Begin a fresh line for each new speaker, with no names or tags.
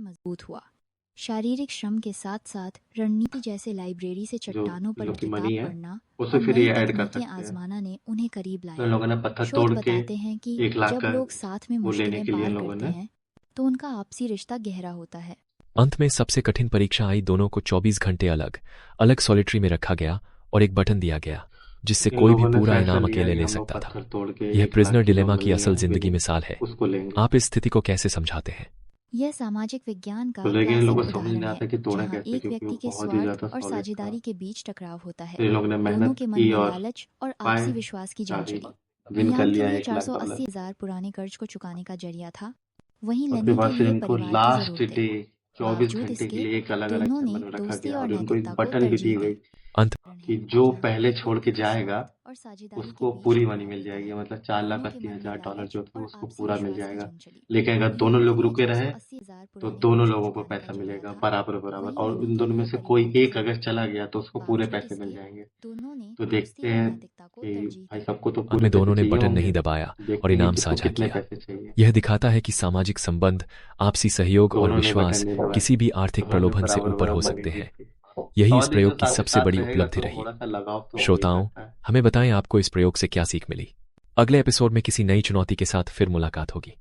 मजबूत हुआ। शारीरिक श्रम के साथ साथ रणनीति जैसे लाइब्रेरी से चट्टानों पर
जो कि
किताब
मनी है
पढ़ना
उसे
और
फिर
नई
ये ऐड कर
तकनीकें
सकते हैं।
आजमाना ने उन्हें करीब
तो इन
लाया।
लोगों ने पत्थर
शोध
तोड़ के
बताते हैं कि
1 लाख
जब
का
लोग साथ में
वो लेने
मुश्किलें
के लिए
पार
इन लोगों
करते
ने
हैं तो उनका आपसी रिश्ता गहरा होता है।
अंत में सबसे कठिन परीक्षा आई। दोनों को 24 घंटे अलग अलग सॉलिटरी में रखा गया और एक बटन दिया गया जिससे
इन
कोई भी
लोगों ने
पूरा
फैसला
इनाम
लिया
अकेले
कि
ले
हम लोग
सकता था।
पत्थर तोड़ के
यह
1
प्रिजनर
लाख की जो
डिलेमा की
मिलनी
असल
है
जिंदगी
विनिंग
मिसाल है।
उसको लेंगे।
आप इस स्थिति को कैसे समझाते हैं?
यह सामाजिक विज्ञान
तो
का
लेकिन इन लोगों
क्लासिक
को समझ नहीं
उदाहरण
आता
है
कि तोड़ा
जहां
कैसे,
एक
क्योंकि वो
व्यक्ति के
बहुत ही
स्वार्थ
ज्यादा
और
सॉलिड था।
साझेदारी के बीच टकराव होता है।
फिर इन लोगों ने
दोनों
मेहनत
के मन
की
में
और
लालच और
पाए
आपसी विश्वास की जंग
चाबी
चली।
विन कर
रियान के
लिया
लिए
1 लाख डॉलर।
480,000 पुराने कर्ज को चुकाने का जरिया था, वहीं
और फिर
लेनी
बाद
के
फिर
लिए
इनको
परिवार की
लास्ट
जरूरतें।
डे 24
बावजूद
घंटे के
इसके
लिए एक अलग-अलग
दोनों ने
चैम्बर में रखा
दोस्ती
गया
और
और इनको एक
नैतिकता को
बटन भी दी
तरजीह
गई
दी।
अंत
कि जो
जहां
पहले
एक
छोड़
व्यक्ति
के
के
जाएगा
स्वार्थ और साझेदारी के
उसको
बीच
पूरी
टकराव
मनी मिल
होता
जाएगी,
है।
मतलब
दोनों के मन में
4,80,000 डॉलर
लालच
जो थे
और
उसको
आपसी
पूरा मिल
विश्वास की
जाएगा।
जंग चली।
लेकिन अगर दोनों
रियान के
लोग
लिए
रुके रहे
480,000
तो
पुराने
दोनों
कर्ज को
लोगों को
चुकाने का
पैसा
जरिया
मिलेगा
था,
बराबर
वहीं
और
लेनी
इन
के
दोनों में
लिए
से कोई
परिवार की
एक अगर चला
जरूरतें।
गया तो उसको पूरे
बावजूद
पैसे मिल
इसके
जाएंगे।
दोनों ने
तो
दोस्ती
देखते
और
हैं
नैतिकता को
कि
तरजीह
भाई
दी।
सबको तो
अंत
पूरे
में
पैसे
दोनों ने
चाहिए
बटन
होंगे।
नहीं दबाया और
देखते हैं
इनाम
कि किसको
साझा
कितने
किया।
पैसे चाहिए।
यह दिखाता है कि सामाजिक संबंध, आपसी सहयोग और
दोनों ने बटन
विश्वास
नहीं दबाए।
किसी भी आर्थिक
दोनों ने
प्रलोभन से ऊपर हो
बराबर मनी
सकते
दी
हैं।
थी।
यही
100
इस
दिन जो
प्रयोग की
साथ
सबसे
साथ
बड़ी
रहेगा
उपलब्धि
तो
रही।
थोड़ा सा लगाव तो हो ही
श्रोताओं,
सकता है।
हमें बताएं आपको इस प्रयोग से क्या सीख मिली। अगले एपिसोड में किसी नई चुनौती के साथ फिर मुलाकात होगी।